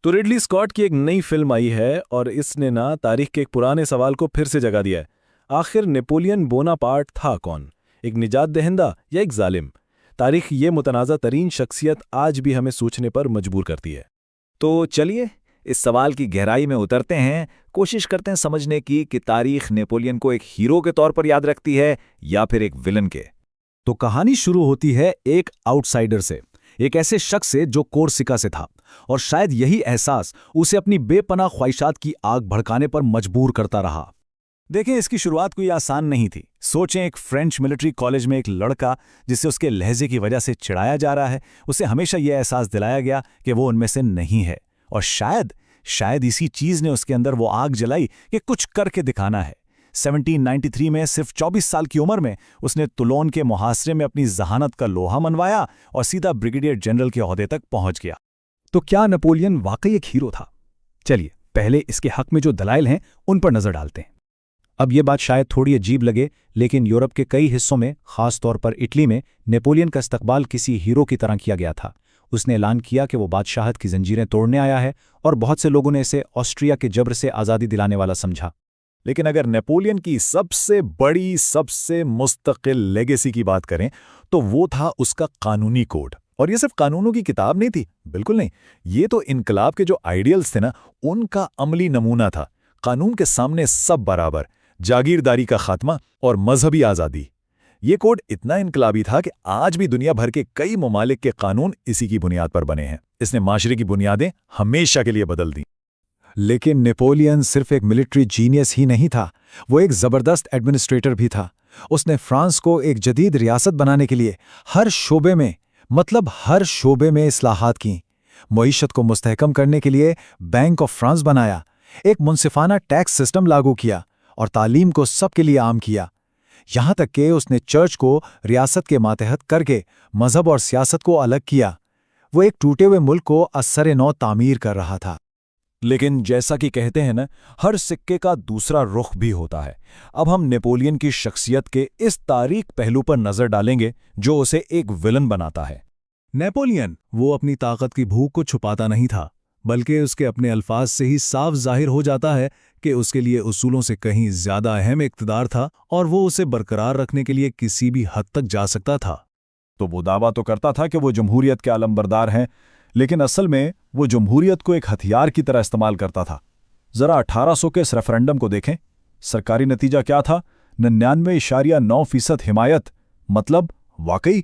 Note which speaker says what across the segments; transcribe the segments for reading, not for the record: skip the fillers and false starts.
Speaker 1: तो Ridley Scott की एक नई फिल्म आई है और इसने ना तारीख के एक पुराने सवाल को फिर से जगा दिया है। आखिर नेपोलियन बोनापार्ट था कौन? एक निजात दहिंदा या एक जालिम? तारीख ये मुतनाज़ा तरीन शख्सियत आज भी हमें सोचने पर मजबूर करती है।
Speaker 2: तो चलिए इस सवाल की गहराई में उतरते हैं, कोशिश करते हैं समझने की कि तारीख नेपोलियन को एक हीरो के तौर पर याद रखती है या फिर एक विलन के।
Speaker 3: तो कहानी शुरू होती है एक आउटसाइडर से, एक ऐसे शख्स से जो कोर्सिका से था, और शायद यही एहसास उसे अपनी बेपनाह ख्वाहिशात की आग भड़काने पर मजबूर करता रहा। देखें, इसकी शुरुआत कोई आसान नहीं थी। सोचें, एक फ्रेंच मिलिट्री कॉलेज में एक लड़का जिसे उसके लहजे की वजह से चिढ़ाया जा रहा है, उसे हमेशा यह एहसास दिलाया गया कि वो उनमें से नहीं है, और शायद इसी चीज ने उसके अंदर वो आग जलाई कि कुछ करके दिखाना है। 1793 में सिर्फ 24 साल की उम्र में उसने तुलोन के मुहासरे में अपनी जहानत का लोहा मनवाया और सीधा ब्रिगेडियर जनरल के ओहदे तक पहुंच गया। तो क्या नेपोलियन वाकई एक हीरो था? चलिए पहले इसके हक में जो दलाइल हैं उन पर नजर डालते हैं। अब ये बात शायद थोड़ी अजीब लगे, लेकिन यूरोप के कई हिस्सों में, खास तौर पर इटली में, नेपोलियन का इस्तकबाल किसी हीरो की तरह किया गया था। उसने ऐलान किया कि वो बादशाहत की जंजीरें तोड़ने आया है, और बहुत से लोगों ने इसे ऑस्ट्रिया के जबर से आज़ादी दिलाने वाला समझा।
Speaker 4: लेकिन अगर नेपोलियन की सबसे बड़ी, सबसे मुस्तकिल लेगेसी की बात करें तो वो था उसका कानूनी कोड। और ये सिर्फ कानूनों की किताब नहीं थी, बिल्कुल नहीं। ये तो इनकलाब के जो आइडियल्स थे ना, उनका अमली नमूना था। कानून के सामने सब बराबर, जागीरदारी का खात्मा और मजहबी आज़ादी। ये कोड इतना इनकलाबी था कि आज भी दुनिया भर के कई ममालिक के कानून इसी की बुनियाद पर बने हैं। इसने माशरे की बुनियादें हमेशा के लिए बदल दी।
Speaker 3: लेकिन नेपोलियन सिर्फ एक मिलिट्री जीनियस ही नहीं था, वो एक जबरदस्त एडमिनिस्ट्रेटर भी था। उसने फ्रांस को एक जदीद रियासत बनाने के लिए हर शोबे में इस्लाहात की। मईशत को मुस्तहकम करने के लिए बैंक ऑफ फ्रांस बनाया, एक मुनसिफाना टैक्स सिस्टम लागू किया, और तालीम को सबके लिए आम किया। यहां तक कि उसने चर्च को रियासत के मातहत करके मजहब और सियासत को अलग किया। वो एक टूटे हुए मुल्क को असर नौ तामीर कर रहा था।
Speaker 1: लेकिन जैसा कि कहते हैं ना, हर सिक्के का दूसरा रुख भी होता है। अब हम नेपोलियन की शख्सियत के इस तारीख पहलू पर नजर डालेंगे जो उसे एक विलन बनाता है।
Speaker 3: नेपोलियन वो अपनी ताकत की भूख को छुपाता नहीं था, बल्कि उसके अपने अल्फाज से ही साफ जाहिर हो जाता है कि उसके लिए उसूलों से कहीं ज्यादा अहम इक़्तिदार था, और वो उसे बरकरार रखने के लिए किसी भी हद तक जा सकता था।
Speaker 4: तो वो दावा तो करता था कि वो जमहूरियत के आलमबरदार हैं, लेकिन असल में वो जमहूरियत को एक हथियार की तरह इस्तेमाल करता था। जरा 1800 के इस रेफरेंडम को देखें। सरकारी नतीजा क्या था? 99.9% हिमायत। मतलब वाकई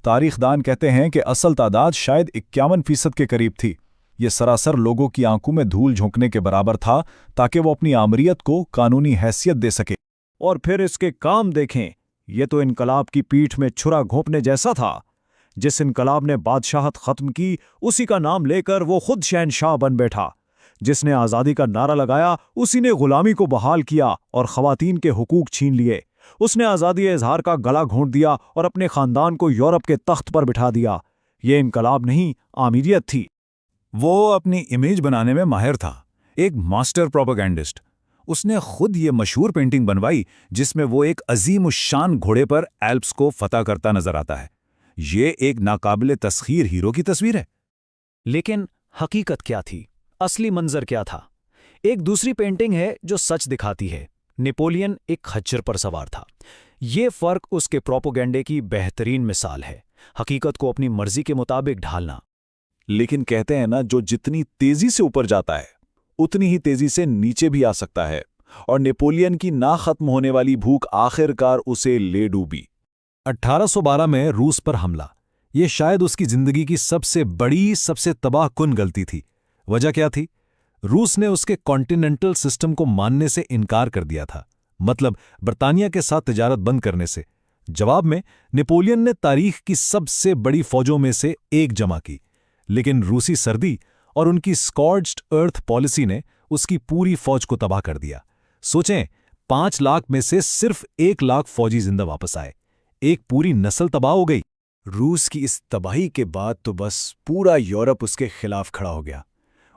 Speaker 4: तारीखदान कहते हैं कि असल तादाद शायद 51% के करीब थी। ये सरासर लोगों की आंखों में धूल झोंकने के बराबर था, ताकि वो अपनी आमरीत को कानूनी हैसियत दे सके।
Speaker 2: और फिर इसके काम देखें, ये तो इनकलाब की पीठ में छुरा घोंपने जैसा था। जिस इनकलाब ने बादशाहत खत्म की, उसी का नाम लेकर वो खुद शहनशाह बन बैठा। जिसने आज़ादी का नारा लगाया, उसी ने गुलामी को बहाल किया और ख़वातीन के हुकूक छीन लिए। उसने आज़ादी इजहार का गला घोंट दिया और अपने ख़ानदान को यूरोप के तख्त पर बिठा दिया। ये इनकलाब नहीं, आमीरियत थी।
Speaker 4: वो अपनी इमेज बनाने में माहिर था, एक मास्टर प्रोपेगेंडिस्ट। उसने खुद ये मशहूर पेंटिंग बनवाई जिसमें वो एक अजीम उश्शान घोड़े पर एल्प्स को फतह करता नजर आता है। ये एक नाकाबिले तस्खीर हीरो की तस्वीर है।
Speaker 3: लेकिन हकीकत क्या थी? असली मंजर क्या था? एक दूसरी पेंटिंग है जो सच दिखाती है। नेपोलियन एक खच्चर पर सवार था। ये फर्क उसके प्रोपेगेंडे की बेहतरीन मिसाल है, हकीकत को अपनी मर्जी के मुताबिक ढालना।
Speaker 4: लेकिन कहते हैं ना, जो जितनी तेजी से ऊपर जाता है उतनी ही तेजी से नीचे भी आ सकता है, और नेपोलियन की ना खत्म होने वाली भूख आखिरकार उसे ले डूबी।
Speaker 3: 1812 में रूस पर हमला, ये शायद उसकी जिंदगी की सबसे बड़ी, सबसे तबाहकुन गलती थी। वजह क्या थी? रूस ने उसके कॉन्टिनेंटल सिस्टम को मानने से इनकार कर दिया था, मतलब बर्तानिया के साथ तिजारत बंद करने से। जवाब में नेपोलियन ने तारीख की सबसे बड़ी फौजों में से एक जमा की, लेकिन रूसी सर्दी और उनकी स्कॉर्च्ड अर्थ पॉलिसी ने उसकी पूरी फौज को तबाह कर दिया। सोचें, 5 लाख में से सिर्फ 1 लाख फौजी जिंदा वापस आए। एक पूरी नस्ल तबाह हो गई।
Speaker 4: रूस की इस तबाही के बाद तो बस पूरा यूरोप उसके खिलाफ खड़ा हो गया।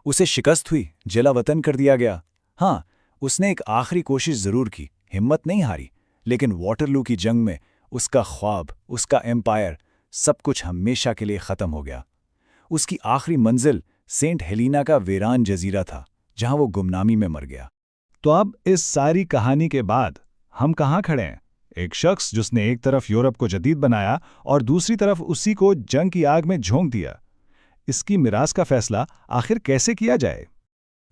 Speaker 4: उसे शिकस्त हुई, जला वतन कर दिया गया। हाँ, उसने एक आखिरी कोशिश जरूर की, हिम्मत नहीं हारी, लेकिन वाटरलू की जंग में उसका ख्वाब, उसका एम्पायर, सब कुछ हमेशा के लिए खत्म हो गया। उसकी आखिरी मंजिल سینٹ ہیلینا کا ویران جزیرہ تھا جہاں وہ گمنامی میں مر گیا۔
Speaker 2: تو اب اس ساری کہانی کے بعد ہم کہاں کھڑے ہیں؟ ایک شخص جس نے ایک طرف یورپ کو جدید بنایا اور دوسری طرف اسی کو جنگ کی آگ میں جھونک دیا۔ اس کی میراث کا فیصلہ آخر کیسے کیا جائے؟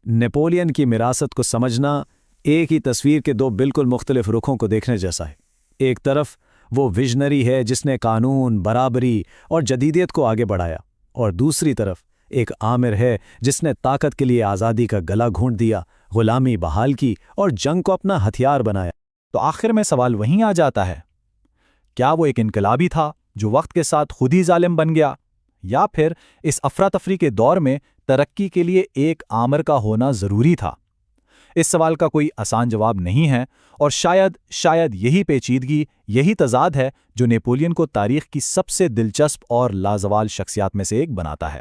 Speaker 1: نیپولین کی میراثت کو سمجھنا ایک ہی تصویر کے دو بالکل مختلف رخوں کو دیکھنے جیسا ہے۔ ایک طرف وہ ویژنری ہے جس نے قانون، برابری اور جدیدیت کو آگے بڑھایا، اور دوسری طرف ایک آمر ہے جس نے طاقت کے لیے آزادی کا گلا گھونٹ دیا، غلامی بحال کی اور جنگ کو اپنا ہتھیار بنایا۔
Speaker 4: تو آخر میں سوال وہیں آ جاتا ہے، کیا وہ ایک انقلابی تھا جو وقت کے ساتھ خود ہی ظالم بن گیا، یا پھر اس افراتفری کے دور میں ترقی کے لیے ایک آمر کا ہونا ضروری تھا؟ اس سوال کا کوئی آسان جواب نہیں ہے، اور شاید یہی پیچیدگی، یہی تضاد ہے جو نیپولین کو تاریخ کی سب سے دلچسپ اور لازوال شخصیات میں سے ایک بناتا ہے۔